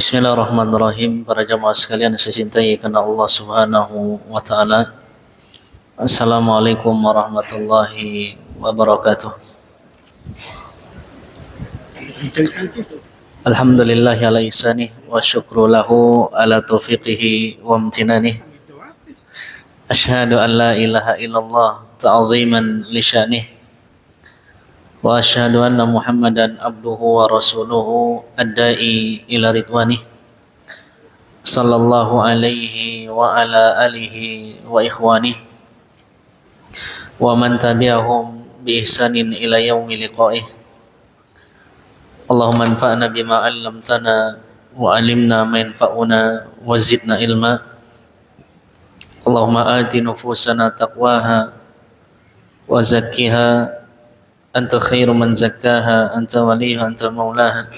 Bismillahirrahmanirrahim. Para jamaah sekalian yang saya cintai karena Allah Subhanahu wa taala. Assalamualaikum warahmatullahi wabarakatuh. Alhamdulillahi ala ihsanih wa syukru lahu ala taufiqihi wa amtinanih. Asyhadu an la ilaha illallah ta'ziman li sya'nih. Wa asyhadu anna Muhammadan abduhu wa rasuluhu ad-da'i ila ridwanih. Sallallahu alaihi wa ala alihi wa ikhwanih wa man tabi'ahum bi ihsanin ila yaumi liqa'ih. Allahumma anfa'na bima 'allamtana wa 'allimna ma yanfa'una wa zidna ilma. Allahumma ati nufusana taqwaha wa zakkiha anta khairu man zakkaha anta waliha anta maulaha.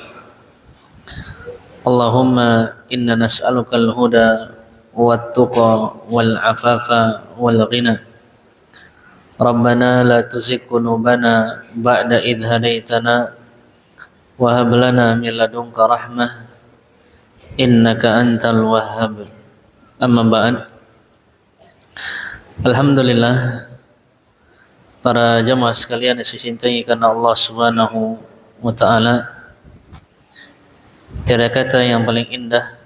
Allahumma inna nas'aluka al-huda wat-tuqa wal-afafa wal-ghina. Rabbana la tuzigh qulubana ba'da idh hadaitana wa hab lana min ladunka rahmah innaka antal wahhab. Amma ba'd. Alhamdulillah, para jamaah sekalian yang saya cintai karena Allah Subhanahu wa taala, tiada kata yang paling indah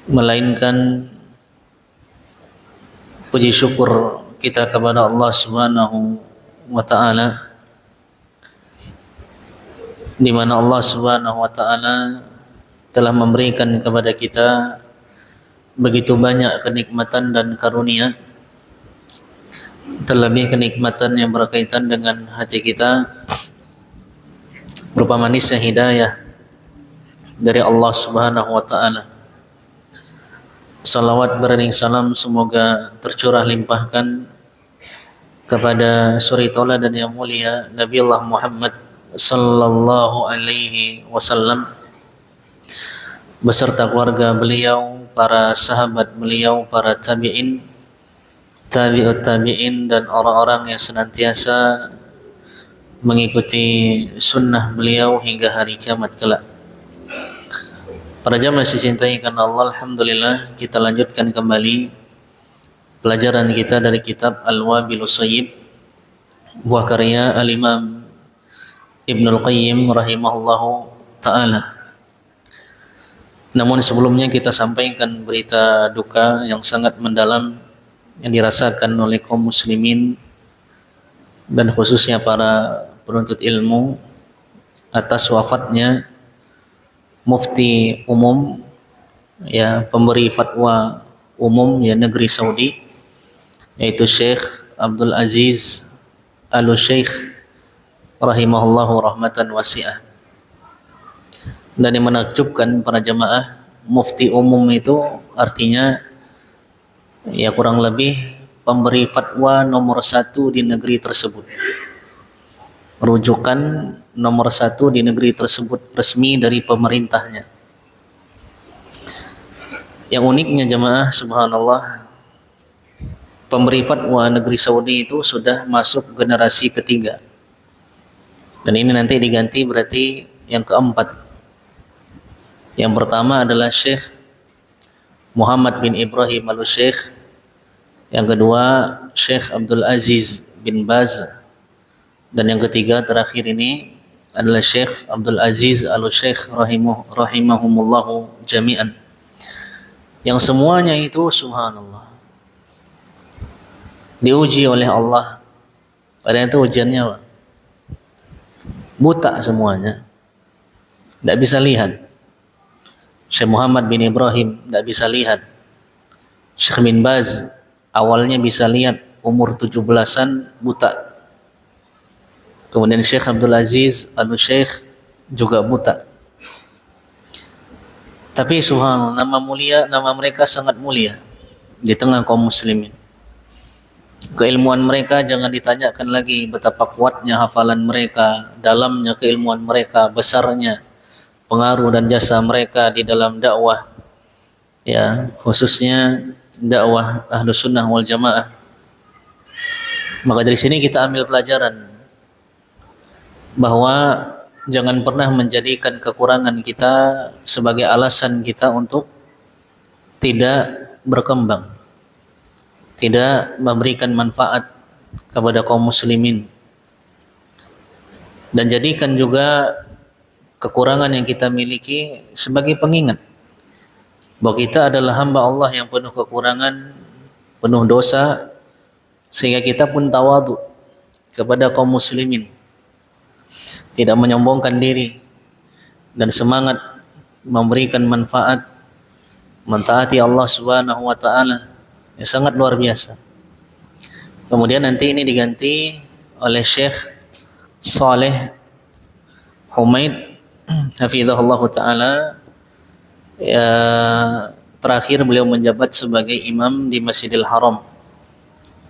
melainkan puji syukur kita kepada Allah Subhanahu wa taala, di mana Allah Subhanahu wa taala telah memberikan kepada kita begitu banyak kenikmatan dan karunia, terlebih kenikmatan yang berkaitan dengan hati kita berupa manisnya hidayah dari Allah Subhanahu wa taala. Salawat beriring salam semoga tercurah limpahkan kepada suri tauladan yang mulia Nabi Allah Muhammad sallallahu alaihi wasallam beserta keluarga beliau, para sahabat beliau, para tabi'in, tabi'ut tabi'in, dan orang-orang yang senantiasa mengikuti sunnah beliau hingga hari kiamat kelak. Para jamaah dicintai karena Allah, alhamdulillah kita lanjutkan kembali pelajaran kita dari kitab Al-Wabilus Shayyib, buah karya Al-Imam Ibnul Qayyim rahimahullahu ta'ala. Namun sebelumnya kita sampaikan berita duka yang sangat mendalam yang dirasakan oleh kaum muslimin dan khususnya para penuntut ilmu atas wafatnya mufti umum, ya, pemberi fatwa umum ya negeri Saudi, yaitu Syekh Abdul Aziz Al-Syekh rahimahullahu rahmatan wasi'ah. Dan yang menakjubkan para jamaah, mufti umum itu artinya ya kurang lebih pemberi fatwa nomor 1 di negeri tersebut, rujukan nomor 1 di negeri tersebut, resmi dari pemerintahnya. Yang uniknya jamaah, subhanallah, pemberi fatwa negeri Saudi itu sudah masuk generasi ketiga, dan ini nanti diganti berarti yang keempat. Yang pertama adalah Syekh Muhammad bin Ibrahim Al-Syekh, yang kedua Syekh Abdul Aziz bin Baz, dan yang ketiga terakhir ini adalah Syekh Abdul Aziz Al-Syekh rahimahumullahu jami'an, yang semuanya itu subhanallah diuji oleh Allah. Pada itu ujiannya apa? Buta semuanya, tidak bisa lihat. Syekh Muhammad bin Ibrahim tidak bisa lihat. Syekh bin Baz awalnya bisa lihat, umur 17-an buta. Kemudian Syekh Abdul Aziz Al-Syekh juga buta. Tapi subhanallah, nama mereka sangat mulia di tengah kaum muslimin. Keilmuan mereka jangan ditanyakan lagi, betapa kuatnya hafalan mereka, dalamnya keilmuan mereka, besarnya pengaruh dan jasa mereka di dalam dakwah, ya, khususnya dakwah Ahlus Sunnah wal Jamaah. Maka dari sini kita ambil pelajaran bahwa jangan pernah menjadikan kekurangan kita sebagai alasan kita untuk tidak berkembang, tidak memberikan manfaat kepada kaum muslimin. Dan jadikan juga kekurangan yang kita miliki sebagai pengingat bahwa kita adalah hamba Allah yang penuh kekurangan, penuh dosa, sehingga kita pun tawadhu kepada kaum muslimin, tidak menyombongkan diri, dan semangat memberikan manfaat, mentaati Allah Subhanahu wa taala yang sangat luar biasa. Kemudian nanti ini diganti oleh Syekh Saleh Humaid hafizahullah taala. Ya, terakhir beliau menjabat sebagai imam di Masjidil Haram.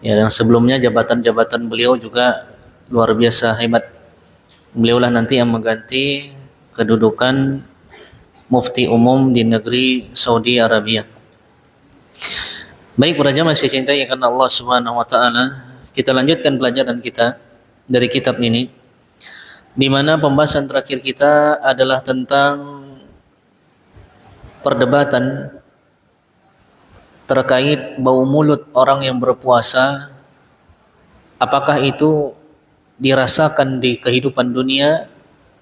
Ya, dan sebelumnya jabatan-jabatan beliau juga luar biasa hebat. Beliaulah nanti yang mengganti kedudukan mufti umum di negeri Saudi Arabia. Baik, para jamaah saya cintai karena Allah Subhanahu wa taala, kita lanjutkan pelajaran kita dari kitab ini, di mana pembahasan terakhir kita adalah tentang perdebatan terkait bau mulut orang yang berpuasa, apakah itu dirasakan di kehidupan dunia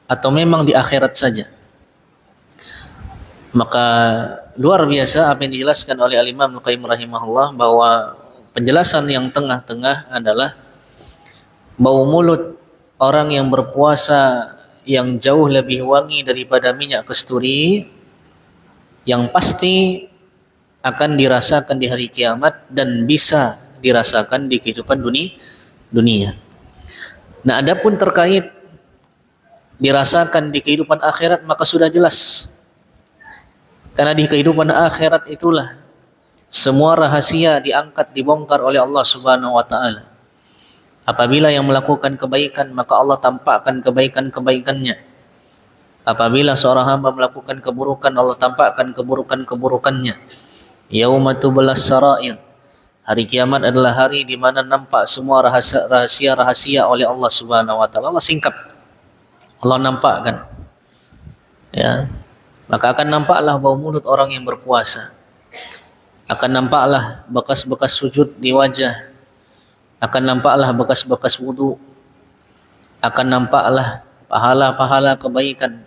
atau memang di akhirat saja. Maka luar biasa apa yang dijelaskan oleh Al-Imam Al-Qayyim rahimahullah, bahwa penjelasan yang tengah-tengah adalah bau mulut orang yang berpuasa yang jauh lebih wangi daripada minyak kasturi, yang pasti akan dirasakan di hari kiamat dan bisa dirasakan di kehidupan dunia. Nah, adapun terkait dirasakan di kehidupan akhirat, maka sudah jelas. Karena di kehidupan akhirat itulah semua rahasia diangkat, dibongkar oleh Allah Subhanahu wa taala. Apabila yang melakukan kebaikan, maka Allah tampakkan kebaikan-kebaikannya. Apabila seorang hamba melakukan keburukan, Allah tampakkan keburukan-keburukannya. Yauma tublas sarair. Hari kiamat adalah hari di mana nampak semua rahasia-rahasia oleh Allah Subhanahu wa taala. Allah singkap. Allah nampakkan. Ya. Maka akan nampaklah bau mulut orang yang berpuasa. Akan nampaklah bekas-bekas sujud di wajah. Akan nampaklah bekas-bekas wudu. Akan nampaklah pahala-pahala kebaikan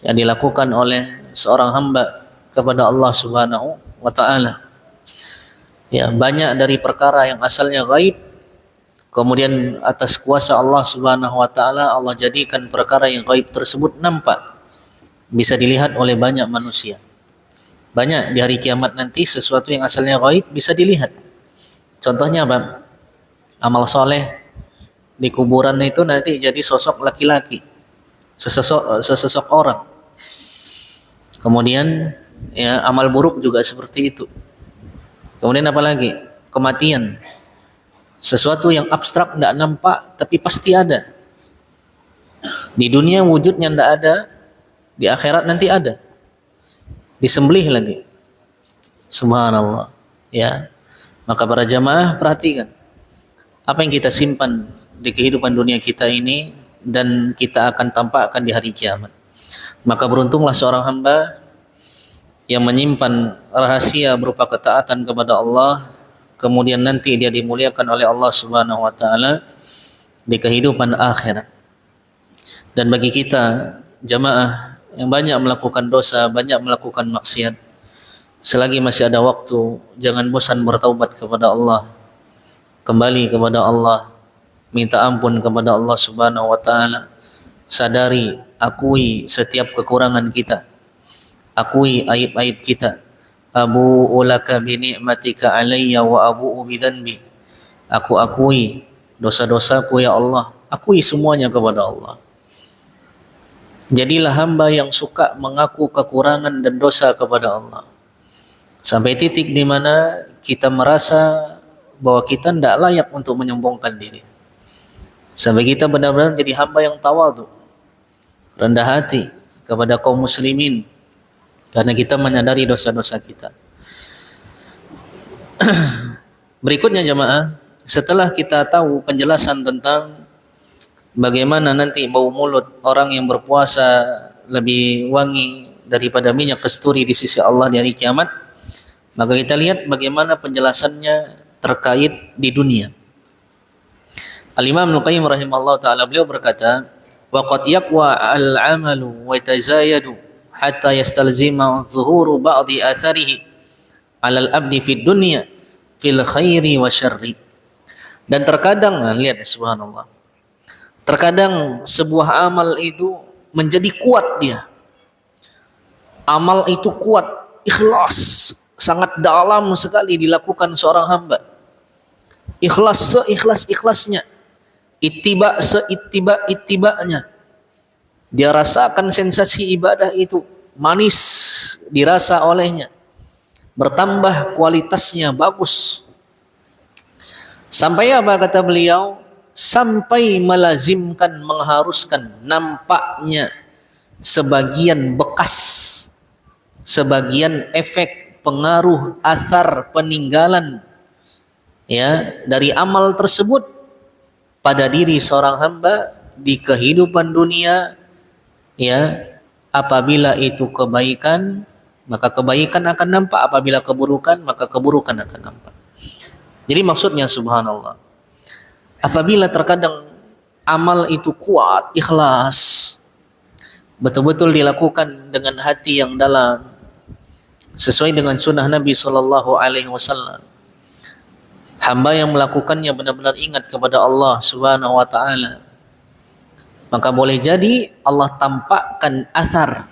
yang dilakukan oleh seorang hamba kepada Allah Subhanahu wa taala. Ya, banyak dari perkara yang asalnya gaib, kemudian atas kuasa Allah Subhanahu wa taala Allah jadikan perkara yang gaib tersebut nampak, bisa dilihat oleh banyak manusia. Banyak di hari kiamat nanti sesuatu yang asalnya gaib bisa dilihat. Contohnya apa? Amal soleh di kuburan itu nanti jadi sosok laki-laki, sesosok orang. Kemudian ya, amal buruk juga seperti itu. Kemudian apa lagi? Kematian. Sesuatu yang abstrak, tidak nampak, tapi pasti ada. Di dunia wujudnya tidak ada, di akhirat nanti ada. Disembelih lagi. Subhanallah. Ya. Maka para jamaah perhatikan apa yang kita simpan di kehidupan dunia kita ini dan kita akan tampakkan di hari kiamat. Maka beruntunglah seorang hamba yang menyimpan rahasia berupa ketaatan kepada Allah, kemudian nanti dia dimuliakan oleh Allah Subhanahu wa taala di kehidupan akhirat. Dan bagi kita jamaah yang banyak melakukan dosa, banyak melakukan maksiat, selagi masih ada waktu, jangan bosan bertaubat kepada Allah, kembali kepada Allah, minta ampun kepada Allah Subhanahu wa taala. Sadari, akui setiap kekurangan kita, akui aib-aib kita. Abu'u laka bi ni'matika alayya wa abu'u bi dhanbi. Aku akui dosa-dosaku ya Allah, akui semuanya kepada Allah. Jadilah hamba yang suka mengaku kekurangan dan dosa kepada Allah, sampai titik di mana kita merasa bahwa kita tidak layak untuk menyombongkan diri, sampai kita benar-benar jadi hamba yang tawadhu, rendah hati kepada kaum muslimin karena kita menyadari dosa-dosa kita. Berikutnya jemaah, setelah kita tahu penjelasan tentang bagaimana nanti bau mulut orang yang berpuasa lebih wangi daripada minyak kasturi di sisi Allah di hari kiamat, maka kita lihat bagaimana penjelasannya terkait di dunia. Al-Imam Al-Qayyim rahimahullah ta'ala, beliau berkata, wa qad yaqwa al-amalu wa tazayadu hatta yastalzima zuhuru ba'di atharihi 'ala al-abdi fid dunya fil khairi wa syarri. Dan terkadang, lihat subhanallah, terkadang sebuah amal itu menjadi kuat dia. Amal itu kuat, ikhlas, sangat dalam sekali dilakukan seorang hamba. Ikhlas seikhlas-ikhlasnya, ittiba seittiba-ittibanya. Dia rasakan sensasi ibadah itu manis dirasa olehnya, bertambah kualitasnya bagus. Sampai apa kata beliau? Sampai melazimkan, mengharuskan nampaknya sebagian bekas, sebagian efek, pengaruh, asar, peninggalan ya dari amal tersebut pada diri seorang hamba di kehidupan dunia. Ya, apabila itu kebaikan, maka kebaikan akan nampak, apabila keburukan, maka keburukan akan nampak. Jadi maksudnya subhanallah, apabila terkadang amal itu kuat, ikhlas, betul-betul dilakukan dengan hati yang dalam, sesuai dengan sunnah Nabi Shallallahu Alaihi Wasallam, hamba yang melakukannya benar-benar ingat kepada Allah Subhanahu Wa Taala, maka boleh jadi Allah tampakkan asar,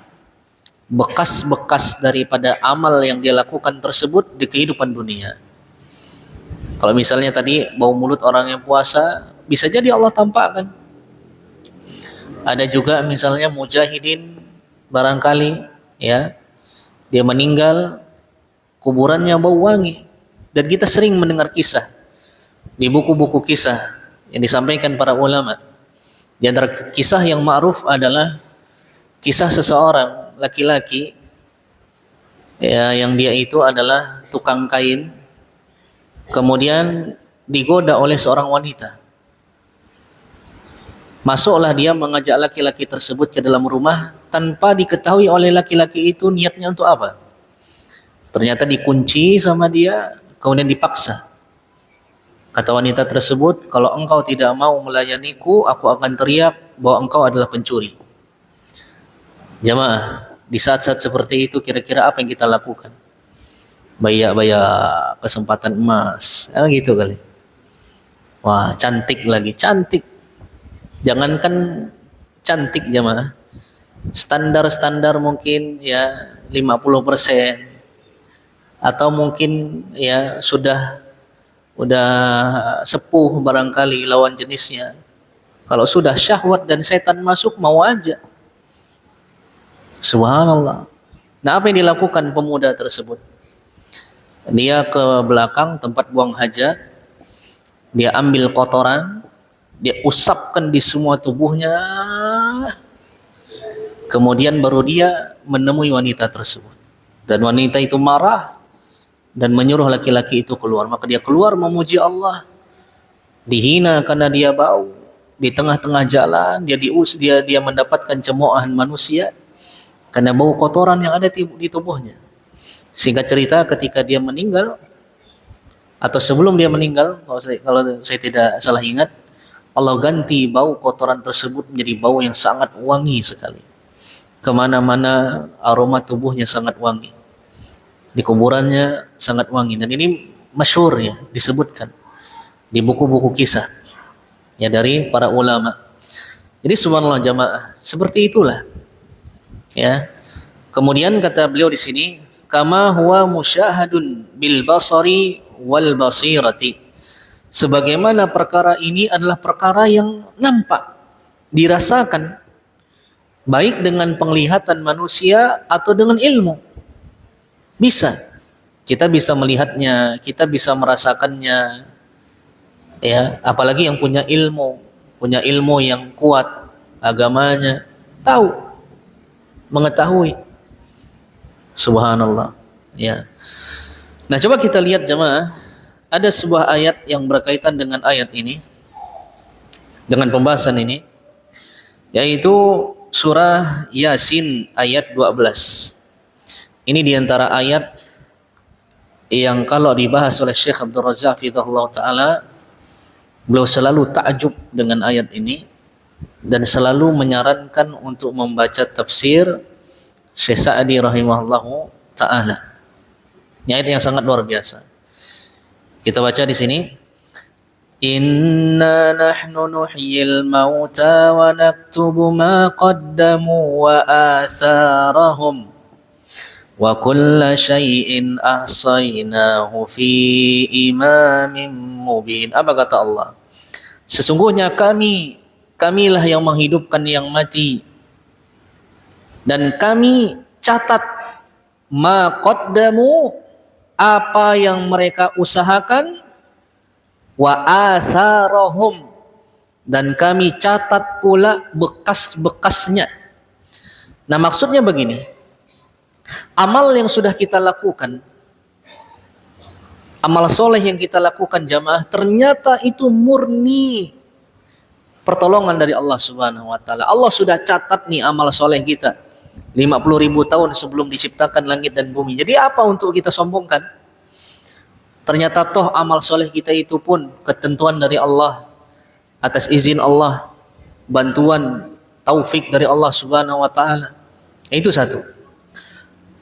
bekas-bekas daripada amal yang dia lakukan tersebut di kehidupan dunia. Kalau misalnya tadi bau mulut orang yang puasa, bisa jadi Allah tampakkan. Ada juga misalnya mujahidin, barangkali ya dia meninggal, kuburannya bau wangi. Dan kita sering mendengar kisah di buku-buku kisah yang disampaikan para ulama. Di antara kisah yang ma'ruf adalah kisah seseorang laki-laki ya, yang dia itu adalah tukang kain, kemudian digoda oleh seorang wanita. Masuklah dia mengajak laki-laki tersebut ke dalam rumah tanpa diketahui oleh laki-laki itu niatnya untuk apa. Ternyata dikunci sama dia, kemudian dipaksa. Kata wanita tersebut, kalau engkau tidak mau melayaniku, aku akan teriak bahwa engkau adalah pencuri. Jamaah, di saat-saat seperti itu kira-kira apa yang kita lakukan? Bayak-bayak kesempatan emas, gitu kali. Wah, cantik lagi, cantik. Jangankan cantik jamaah, standar-standar mungkin ya 50%, atau mungkin ya sudah sepuh barangkali lawan jenisnya. Kalau sudah syahwat dan setan masuk, mau aja. Subhanallah. Nah, apa yang dilakukan pemuda tersebut? Dia ke belakang tempat buang hajat, dia ambil kotoran, dia usapkan di semua tubuhnya, kemudian baru dia menemui wanita tersebut. Dan wanita itu marah dan menyuruh laki-laki itu keluar. Maka dia keluar memuji Allah, dihina karena dia bau. Di tengah-tengah jalan dia mendapatkan cemoohan manusia karena bau kotoran yang ada di tubuhnya. Singkat cerita, ketika dia meninggal atau sebelum dia meninggal, kalau saya tidak salah ingat, Allah ganti bau kotoran tersebut menjadi bau yang sangat wangi sekali. Kemana-mana aroma tubuhnya sangat wangi. Di kuburannya sangat wangi. Dan ini masyhur ya, disebutkan di buku-buku kisah ya dari para ulama. Jadi subhanallah jamaah, seperti itulah ya. Kemudian kata beliau di sini, kama huwa musyahadun bil basari wal basirati. Sebagaimana perkara ini adalah perkara yang nampak, dirasakan, baik dengan penglihatan manusia atau dengan ilmu. Bisa. Kita bisa melihatnya, kita bisa merasakannya. Ya, apalagi yang punya ilmu yang kuat agamanya, tahu, mengetahui. Subhanallah. Ya. Nah, coba kita lihat jemaah, ada sebuah ayat yang berkaitan dengan ayat ini, dengan pembahasan ini. yaitu surah Yasin ayat 12. Ini diantara ayat yang kalau dibahas oleh Syekh Abdul Razak Fidhullah Ta'ala, beliau selalu takjub dengan ayat ini dan selalu menyarankan untuk membaca tafsir Syekh Sa'di rahimahullahu ta'ala. Ini ayat yang sangat luar biasa. Kita baca di sini. Inna nahnu nuhyil mauta wa naktubu ma qaddamu wa atharahum wa kulla syai'in ahsaynahu fi imamin mubin. Apa kata Allah? Sesungguhnya kamilah yang menghidupkan yang mati, dan kami catat ma qaddamu, apa yang mereka usahakan, wa atharahum, dan kami catat pula bekas-bekasnya. Nah, maksudnya begini, amal yang sudah kita lakukan, amal soleh yang kita lakukan jamaah, ternyata itu murni pertolongan dari Allah Subhanahu wa Ta'ala. Allah sudah catat nih amal soleh kita 50.000 tahun sebelum diciptakan langit dan bumi. Jadi apa untuk kita sombongkan? Ternyata toh amal soleh kita itu pun ketentuan dari Allah, atas izin Allah, bantuan taufik dari Allah Subhanahu wa Ta'ala. Itu satu.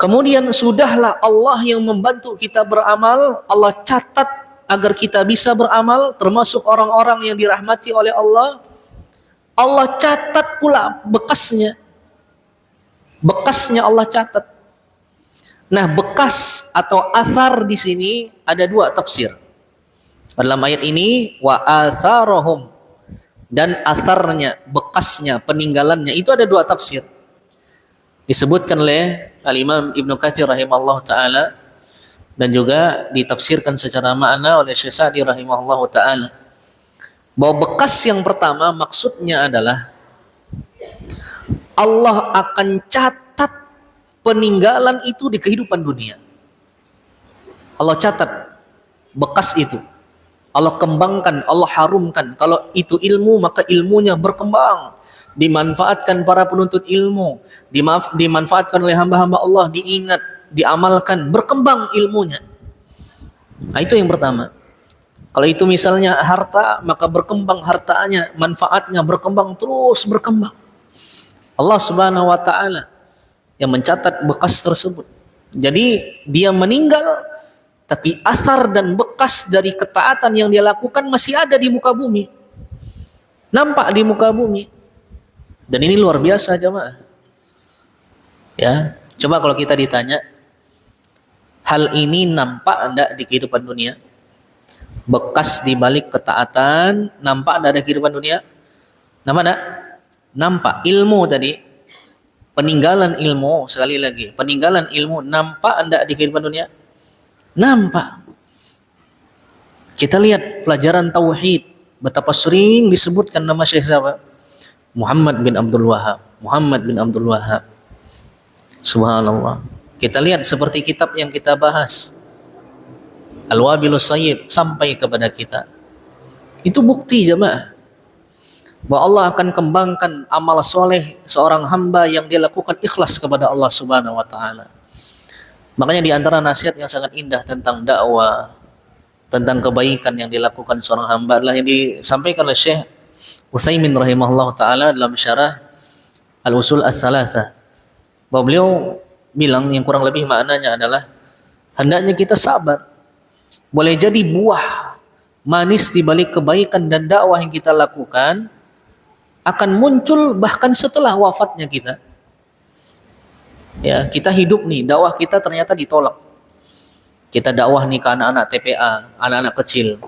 Kemudian sudahlah Allah yang membantu kita beramal, Allah catat agar kita bisa beramal, termasuk orang-orang yang dirahmati oleh Allah. Allah catat pula bekasnya. Bekasnya Allah catat. Nah, bekas atau athar di sini ada dua tafsir. Dalam ayat ini wa atharahum, dan atharnya, bekasnya, peninggalannya, itu ada dua tafsir. Disebutkan oleh Al-Imam Ibnu Katsir rahimahullah ta'ala, dan juga ditafsirkan secara makna oleh Syekh Sa'di rahimahullah ta'ala, bahwa bekas yang pertama maksudnya adalah Allah akan catat peninggalan itu di kehidupan dunia. Allah catat bekas itu, Allah kembangkan, Allah harumkan. Kalau itu ilmu, maka ilmunya berkembang, dimanfaatkan para penuntut ilmu, dimanfaatkan oleh hamba-hamba Allah, diingat, diamalkan, berkembang ilmunya. Nah, itu yang pertama. Kalau itu misalnya harta, maka berkembang hartanya, manfaatnya berkembang, terus berkembang. Allah Subhanahu wa Ta'ala yang mencatat bekas tersebut. Jadi dia meninggal, tapi asar dan bekas dari ketaatan yang dia lakukan masih ada di muka bumi, nampak di muka bumi. Dan ini luar biasa jemaah. Ya, coba kalau kita ditanya, hal ini nampak enggak di kehidupan dunia? Bekas di balik ketaatan nampak enggak ada kehidupan dunia? Nampak enggak? Nampak. Ilmu tadi, peninggalan ilmu, sekali lagi, peninggalan ilmu nampak enggak di kehidupan dunia? Nampak. Kita lihat pelajaran tauhid, betapa sering disebutkan nama Syekh siapa? Muhammad bin Abdul Wahab. Muhammad bin Abdul Wahab. Subhanallah. Kita lihat seperti kitab yang kita bahas, Al-Wabilus Sayyib, sampai kepada kita. Itu bukti jemaah bahwa Allah akan kembangkan amal soleh seorang hamba yang dia lakukan ikhlas kepada Allah Subhanahu wa Ta'ala. Makanya di antara nasihat yang sangat indah tentang dakwah, tentang kebaikan yang dilakukan seorang hamba adalah yang disampaikan oleh Syekh Utsaimin rahimahullah ta'ala dalam syarah Al-Usul Ats-Tsalatsah, bahwa beliau bilang yang kurang lebih maknanya adalah hendaknya kita sabar. Boleh jadi buah manis di balik kebaikan dan dakwah yang kita lakukan akan muncul bahkan setelah wafatnya kita. Ya, kita hidup nih, dakwah kita ternyata ditolak. Kita dakwah nih ke anak-anak TPA, anak-anak kecil.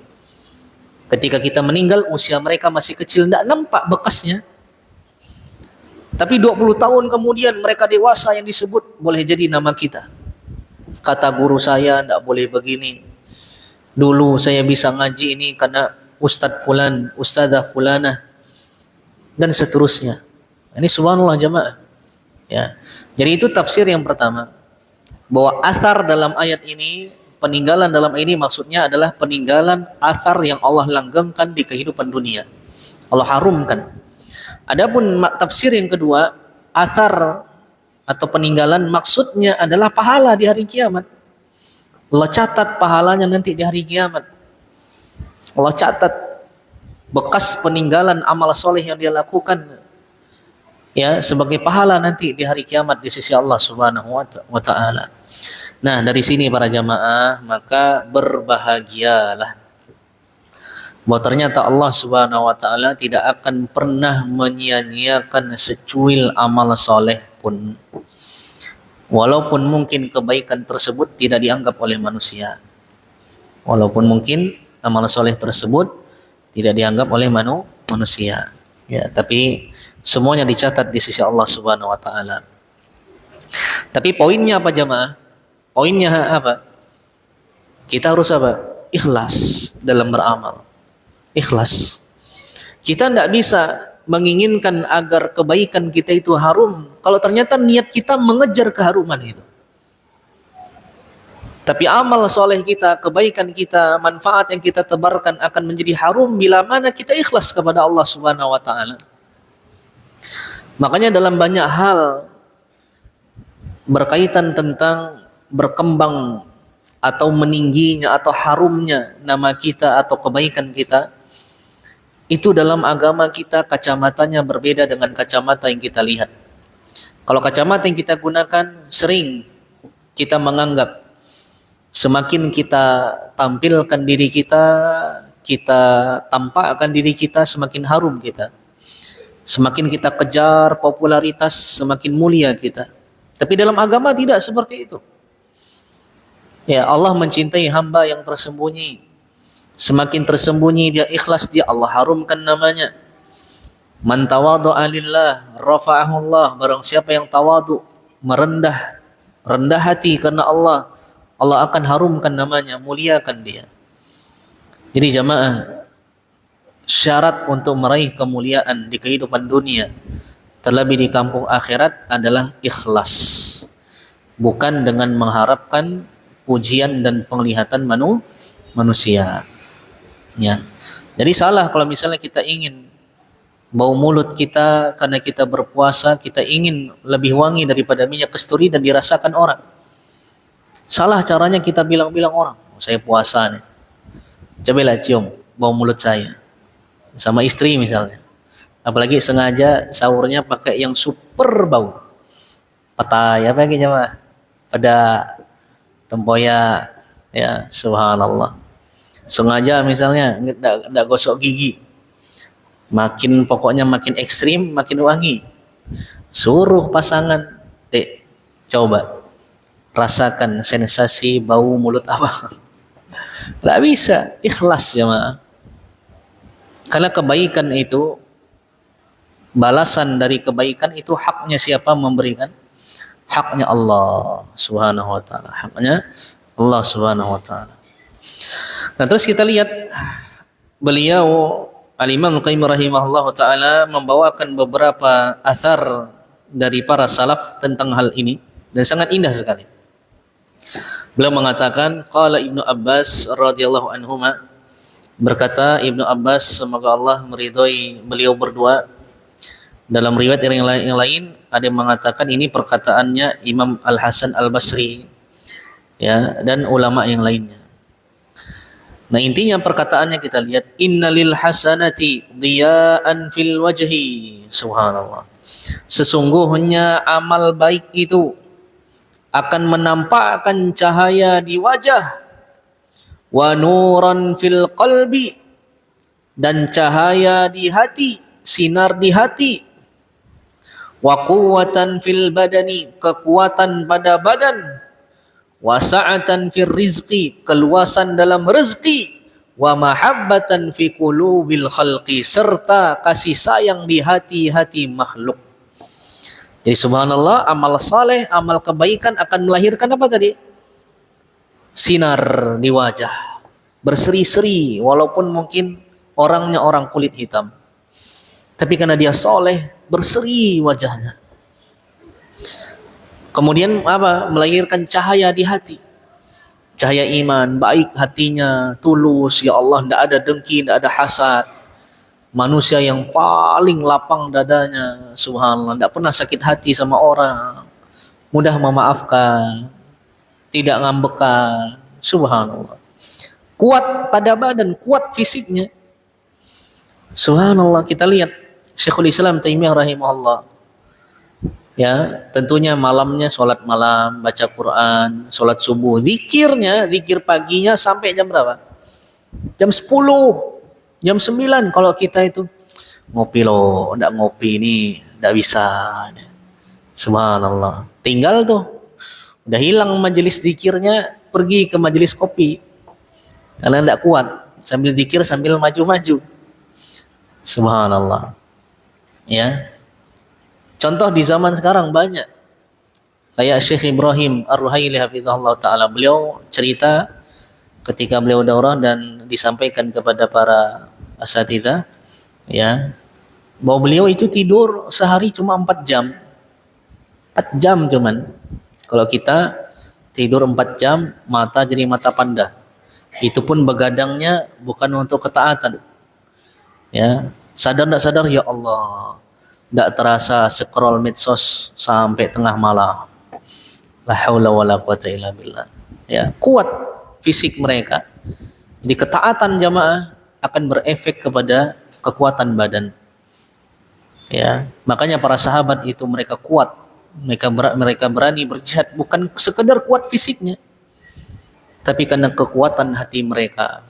Ketika kita meninggal, usia mereka masih kecil, tidak nampak bekasnya. Tapi 20 tahun kemudian mereka dewasa, yang disebut boleh jadi nama kita. Kata guru saya, tidak boleh begini. Dulu saya bisa ngaji ini karena Ustadz Fulan, Ustadzah Fulanah, dan seterusnya. Ini subhanallah jemaah. Ya. Jadi itu tafsir yang pertama, bahwa asar dalam ayat ini, peninggalan dalam ini maksudnya adalah peninggalan asar yang Allah langgengkan di kehidupan dunia. Allah harumkan. Adapun tafsir yang kedua, athar atau peninggalan maksudnya adalah pahala di hari kiamat. Allah catat pahalanya nanti di hari kiamat. Allah catat bekas peninggalan amal soleh yang dia lakukan ya sebagai pahala nanti di hari kiamat di sisi Allah Subhanahu wa taala. Nah, dari sini para jamaah, maka berbahagialah bahwa ternyata Allah Subhanahu wa taala tidak akan pernah menyia-nyiakan secuil amal soleh pun. Walaupun mungkin kebaikan tersebut tidak dianggap oleh manusia. Walaupun mungkin amal soleh tersebut tidak dianggap oleh manusia. Ya, tapi semuanya dicatat di sisi Allah Subhanahu wa taala. Tapi poinnya apa jamaah? Poinnya apa? Kita harus apa? Ikhlas dalam beramal. Ikhlas. Kita tidak bisa menginginkan agar kebaikan kita itu harum kalau ternyata niat kita mengejar keharuman itu. Tapi amal soleh kita, kebaikan kita, manfaat yang kita tebarkan akan menjadi harum bila mana kita ikhlas kepada Allah Subhanahu wa taala. Makanya dalam banyak hal berkaitan tentang berkembang atau meningginya atau harumnya nama kita atau kebaikan kita, itu dalam agama kita kacamatanya berbeda dengan kacamata yang kita lihat. Kalau kacamata yang kita gunakan, sering kita menganggap semakin kita tampilkan diri kita, kita tampakkan diri kita, semakin harum kita. Semakin kita kejar popularitas, semakin mulia kita. Tapi dalam agama tidak seperti itu. Ya, Allah mencintai hamba yang tersembunyi. Semakin tersembunyi dia ikhlas, dia Allah harumkan namanya. Man tawadhu'a lillah rafa'ahu Allah. Barang siapa yang tawadu, rendah hati karena Allah, Allah akan harumkan namanya, muliakan dia. Jadi jamaah, syarat untuk meraih kemuliaan di kehidupan dunia, terlebih di kampung akhirat, adalah ikhlas. Bukan dengan mengharapkan pujian dan penglihatan manusia. Ya. Jadi salah kalau misalnya kita ingin bau mulut kita karena kita berpuasa, kita ingin lebih wangi daripada minyak kasturi dan dirasakan orang. Salah caranya kita bilang-bilang orang, saya puasa nih. Cobalah cium bau mulut saya. Sama istri misalnya. Apalagi sengaja sahurnya pakai yang super bau. Petai apa lagi jemaah? Pada tempoyak, ya subhanallah. Sengaja misalnya enggak gosok gigi. Pokoknya makin ekstrim, makin wangi. Suruh pasangan, "Dek, coba rasakan sensasi bau mulut abang." Enggak bisa, ikhlas jemaah. Karena kebaikan itu, balasan dari kebaikan itu haknya siapa memberikan? Haknya Allah Subhanahu wa taala. Haknya Allah Subhanahu wa taala. Nah, terus kita lihat beliau Al-Imam Al-Qayyim rahimahullahu taala membawakan beberapa athar dari para salaf tentang hal ini dan sangat indah sekali. Beliau mengatakan, qala Ibnu Abbas radhiyallahu anhuma, berkata Ibnu Abbas, semoga Allah meridhai beliau berdua. Dalam riwayat yang lain ada yang mengatakan ini perkataannya Imam Al-Hasan Al-Basri, ya, dan ulama yang lainnya. Nah, intinya perkataannya kita lihat, innalil hasanati diya'an fil wajhi. Subhanallah. Sesungguhnya amal baik itu akan menampakkan cahaya di wajah, wa nuran fil qalbi, dan cahaya di hati, sinar di hati, wa quwwatan fil badani, kekuatan pada badan, wa sa'atan fil rizqi, keluasan dalam rezeki, wa mahabbatan fi qulubil khalqi, serta kasih sayang di hati-hati makhluk. Jadi subhanallah, amal saleh, amal kebaikan akan melahirkan apa tadi? Sinar di wajah, berseri-seri, walaupun mungkin orangnya orang kulit hitam, tapi karena dia soleh, berseri wajahnya. Kemudian apa? Melahirkan cahaya di hati, cahaya iman, baik hatinya, tulus, ya Allah, tidak ada dengki, tidak ada hasad, Manusia yang paling lapang dadanya, subhanallah, tidak pernah sakit hati sama orang, mudah memaafkan, tidak ngambekan, subhanallah. Kuat pada badan, kuat fisiknya. Subhanallah, kita lihat Syekhul Islam Taimiyah rahimahullah. Ya, tentunya malamnya sholat malam, baca Quran, sholat subuh, zikirnya, zikir paginya sampai jam berapa? Jam 10, jam 9. Kalau kita itu ngopi loh, enggak ngopi ini enggak bisa. Subhanallah. Tinggal tuh, udah hilang majelis zikirnya, pergi ke majelis kopi. Karena enggak kuat, sambil zikir sambil maju-maju. Subhanallah. Ya. Contoh di zaman sekarang banyak. Kayak Syekh Ibrahim Ar-Ruhaili hafizahullah taala, beliau cerita ketika beliau daurah dan disampaikan kepada para asatidzah, ya, bahwa beliau itu tidur sehari cuma 4 jam. 4 jam cuman. Kalau kita tidur 4 jam, mata jadi mata panda. Itu pun begadangnya bukan untuk ketaatan. Ya, sadar tidak sadar, ya Allah, tidak terasa scroll medsos sampai tengah malam. La haula wala quwata illa billah. Ya, kuat fisik mereka. Jadi ketaatan jamaah akan berefek kepada kekuatan badan. Ya, makanya para sahabat itu mereka kuat, mereka berani berjihad bukan sekedar kuat fisiknya, tapi karena kekuatan hati mereka.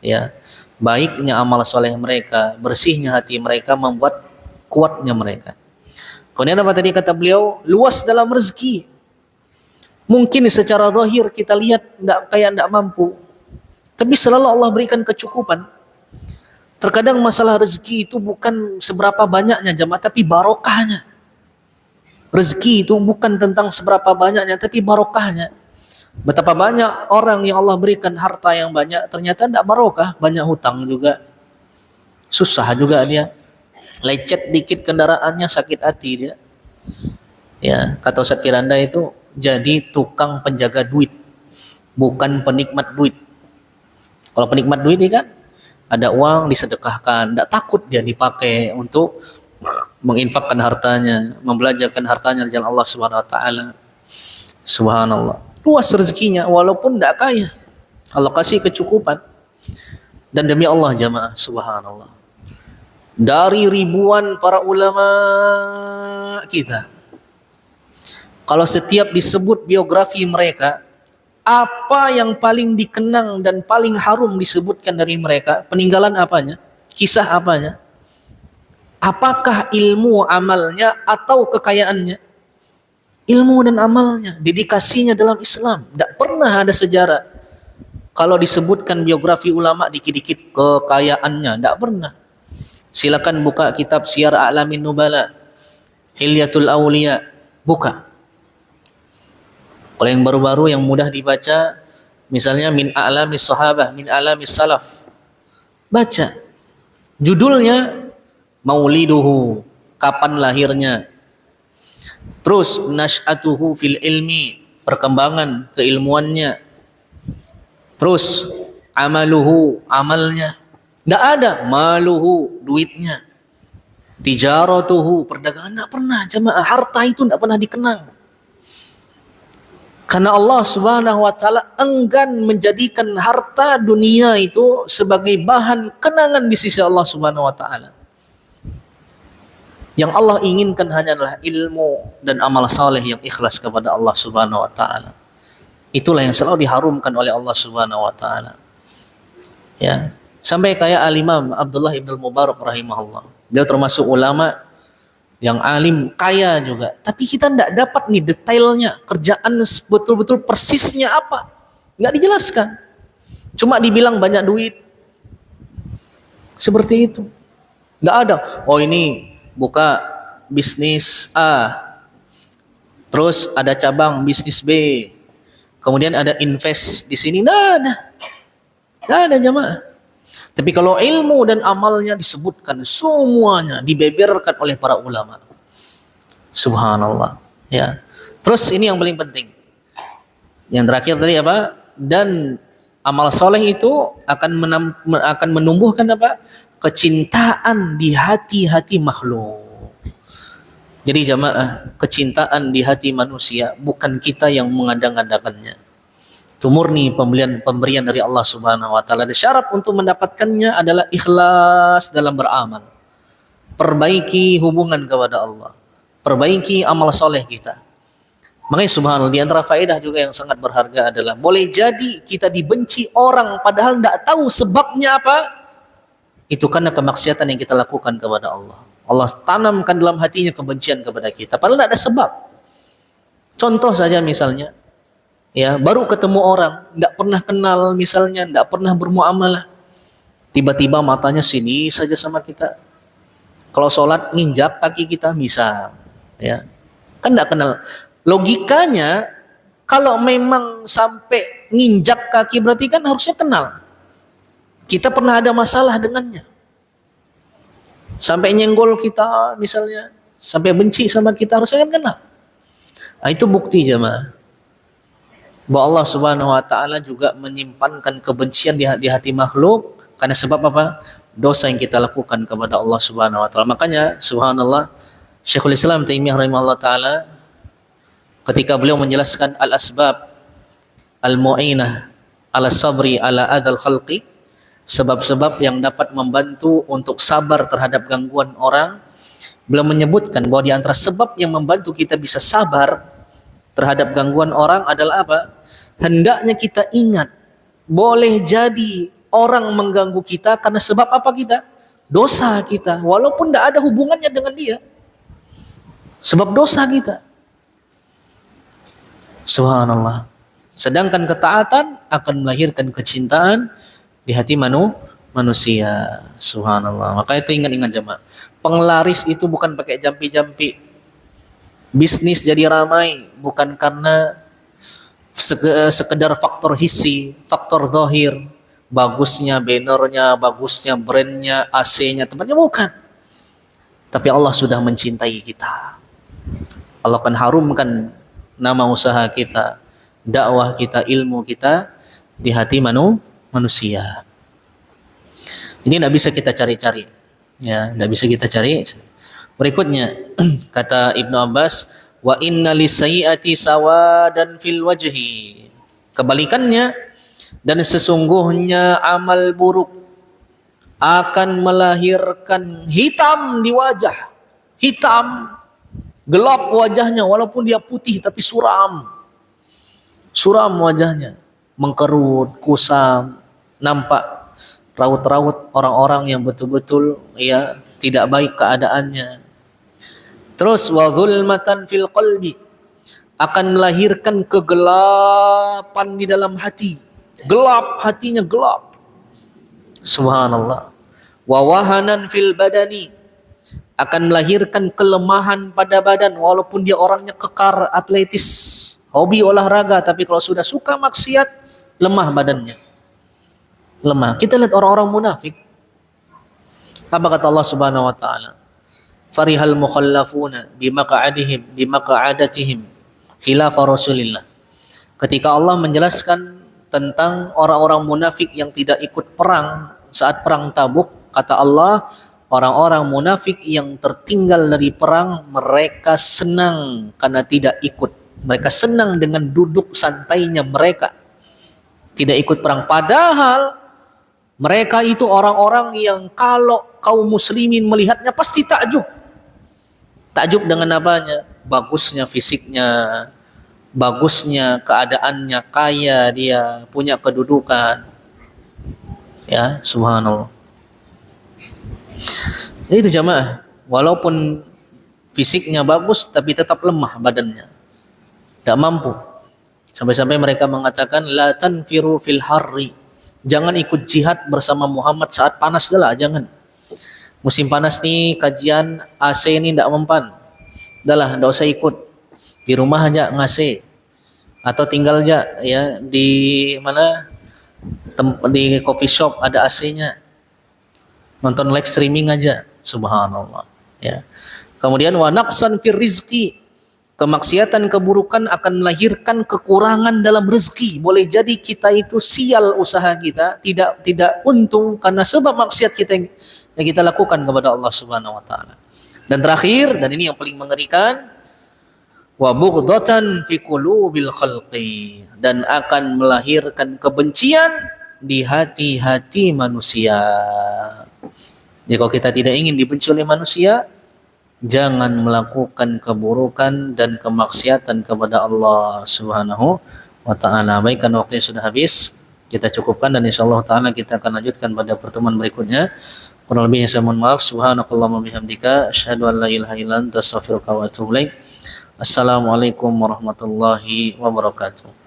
Ya, baiknya amal soleh mereka, bersihnya hati mereka membuat kuatnya mereka. Kemudian apa tadi kata beliau? Luas dalam rezeki. Mungkin secara zahir kita lihat tidak mampu, tapi selalu Allah berikan kecukupan. Terkadang masalah rezeki itu bukan seberapa banyaknya jamaah, tapi barokahnya. Rezeki itu bukan tentang seberapa banyaknya, tapi barokahnya. Betapa banyak orang yang Allah berikan harta yang banyak, ternyata tidak barokah, banyak hutang juga, susah juga dia, lecet dikit kendaraannya sakit hati dia. Ya, kata Ustaz Firanda itu jadi tukang penjaga duit, bukan penikmat duit. Kalau penikmat duit ini kan ada uang disedekahkan, tidak takut dia dipakai untuk menginfakkan hartanya, membelajarkan hartanya di jalan Allah Subhanahu wa taala. Subhanallah. Luas rezekinya walaupun tidak kaya. Allah kasih kecukupan. Dan demi Allah jamaah, subhanallah, dari ribuan para ulama kita, kalau setiap disebut biografi mereka, apa yang paling dikenang dan paling harum disebutkan dari mereka? Peninggalan apanya? Kisah apanya? Apakah ilmu amalnya atau kekayaannya? Ilmu dan amalnya, dedikasinya dalam Islam. Tidak pernah ada sejarah kalau disebutkan biografi ulama dikit-dikit kekayaannya, tidak pernah. Silakan buka kitab Syiar A'lamin Nubala, Hilyatul Auliya, buka. Kalau yang baru-baru yang mudah dibaca, misalnya Min A'lamis Sahabah, Min A'lamis Salaf, baca. Judulnya Mauliduhu, kapan lahirnya. Terus Nash'atuhu fil ilmi, perkembangan keilmuannya. Terus Amaluhu, amalnya. Tidak ada maluhu, duitnya. Tijaratuhu, perdagangan, tidak pernah jamaah. Harta itu tidak pernah dikenang. Karena Allah Subhanahu wa taala enggan menjadikan harta dunia itu sebagai bahan kenangan di sisi Allah Subhanahu wa taala. Yang Allah inginkan hanyalah ilmu dan amal saleh yang ikhlas kepada Allah Subhanahu wa taala. Itulah yang selalu diharumkan oleh Allah Subhanahu wa taala. Ya, sampai kayak Al-Imam Abdullah Ibn Mubarak rahimahullah. Beliau termasuk ulama yang alim, kaya juga. Tapi kita tidak dapat nih detailnya, kerjaan betul-betul persisnya apa. Nggak dijelaskan. Cuma dibilang banyak duit. Seperti itu. Nggak ada. Oh ini buka bisnis A. Terus ada cabang bisnis B. Kemudian ada invest di sini. Nggak ada. Nggak ada jamaah. Tapi kalau ilmu dan amalnya disebutkan semuanya, dibeberkan oleh para ulama. Subhanallah. Ya. Terus ini yang paling penting. Yang terakhir tadi apa? Dan amal soleh itu akan menumbuhkan apa? kecintaan di hati-hati makhluk. Jadi jamaah, kecintaan di hati manusia bukan kita yang mengada-ngadakannya. Itu murni pemberian dari Allah Subhanahu wa taala. Dan syarat untuk mendapatkannya adalah ikhlas dalam beramal. Perbaiki hubungan kepada Allah. Perbaiki amal soleh kita. Makanya subhanallah, di antara faedah juga yang sangat berharga adalah boleh jadi kita dibenci orang padahal tidak tahu sebabnya apa. Itu karena kemaksiatan yang kita lakukan kepada Allah. Allah tanamkan dalam hatinya kebencian kepada kita padahal tidak ada sebab. Contoh saja misalnya, ya, baru ketemu orang, tidak pernah kenal misalnya, tidak pernah bermuamalah, tiba-tiba matanya sini saja sama kita. Kalau sholat nginjak kaki kita misal, ya, kan tidak kenal. Logikanya kalau memang sampai nginjak kaki berarti kan harusnya kenal. Kita pernah ada masalah dengannya. Sampai nyenggol kita misalnya, sampai benci sama kita, harusnya kan kenal. Nah, itu bukti jemaah bahwa Allah Subhanahu wa taala juga menyimpankan kebencian di hati makhluk karena sebab apa? Dosa yang kita lakukan kepada Allah Subhanahu wa taala. Makanya subhanallah, Syekhul Islam Taimiyah rahimahullah taala ketika beliau menjelaskan al-asbab al-mu'inah ala sabri ala adzal khalqi, sebab-sebab yang dapat membantu untuk sabar terhadap gangguan orang, beliau menyebutkan bahwa di antara sebab yang membantu kita bisa sabar terhadap gangguan orang adalah apa? Hendaknya kita ingat, boleh jadi orang mengganggu kita karena sebab apa kita? Dosa kita, walaupun tidak ada hubungannya dengan dia. Sebab dosa kita. Subhanallah. Sedangkan ketaatan akan melahirkan kecintaan di hati manusia. Subhanallah. Maka itu ingat-ingat jemaah. Penglaris itu bukan pakai jampi-jampi. Bisnis jadi ramai bukan karena sekedar faktor hissi, faktor zahir, bagusnya bannernya, bagusnya brandnya, AC-nya, tempatnya, bukan. Tapi Allah sudah mencintai kita. Allah akan harumkan nama usaha kita, dakwah kita, ilmu kita di hati manusia. Ini tidak bisa kita cari-cari, ya, tidak bisa kita cari. Berikutnya kata Ibnu Abbas, wa inna lisayyiati sawadan fil wajhi. Kebalikannya, dan sesungguhnya amal buruk akan melahirkan hitam di wajah, hitam, gelap wajahnya, walaupun dia putih tapi suram wajahnya, mengkerut, kusam, nampak raut-raut orang-orang yang betul-betul ya tidak baik keadaannya. Terus wa zulmatan fil qalbi, akan melahirkan kegelapan di dalam hati, gelap, hatinya gelap. Subhanallah. Wa wahanan fil badani, akan melahirkan kelemahan pada badan walaupun dia orangnya kekar, atletis, hobi olahraga, tapi kalau sudah suka maksiat, lemah badannya. Lemah. Kita lihat orang-orang munafik. Apa kata Allah Subhanahu wa taala? Farihal mukhallafuna bimaq'adatihim khilaf Rasulillah. Ketika Allah menjelaskan tentang orang-orang munafik yang tidak ikut perang saat perang Tabuk, kata Allah, orang-orang munafik yang tertinggal dari perang, mereka senang karena tidak ikut. Mereka senang dengan duduk santainya mereka, tidak ikut perang. Padahal mereka itu orang-orang yang kalau kaum muslimin melihatnya pasti takjub. Takjub dengan apanya? Bagusnya fisiknya, bagusnya keadaannya, kaya dia, punya kedudukan. Ya, subhanallah. Itu jamaah, walaupun fisiknya bagus tapi tetap lemah badannya, tak mampu. Sampai-sampai mereka mengatakan la tanfiru fil harri, jangan ikut jihad bersama Muhammad saat panas dah, jangan. Musim panas nih kajian AC ini tidak mempan, dah, tidak usah ikut, di rumah aja ngasih, atau tinggal aja ya di mana, di coffee shop ada AC-nya, nonton live streaming aja. Subhanallah, ya. Kemudian wa naqsan fir rizqi, kemaksiatan keburukan akan melahirkan kekurangan dalam rezeki. Boleh jadi kita itu sial usaha kita, tidak untung karena sebab maksiat kita yang kita lakukan kepada Allah Subhanahu wa taala. Dan terakhir, dan ini yang paling mengerikan, wa bughdatan fi qulubil khalqi, dan akan melahirkan kebencian di hati-hati manusia. Jadi kalau kita tidak ingin dibenci oleh manusia, jangan melakukan keburukan dan kemaksiatan kepada Allah Subhanahu wa taala. Baik, karena waktunya sudah habis, kita cukupkan dan insyaallah taala kita akan lanjutkan pada pertemuan berikutnya. Kurang lebihnya saya mohon maaf. Subhanakallahumma bihamdika asyhadu an la ilaha illa anta astaghfiruka wa atubu ilaik. Assalamualaikum warahmatullahi wabarakatuh.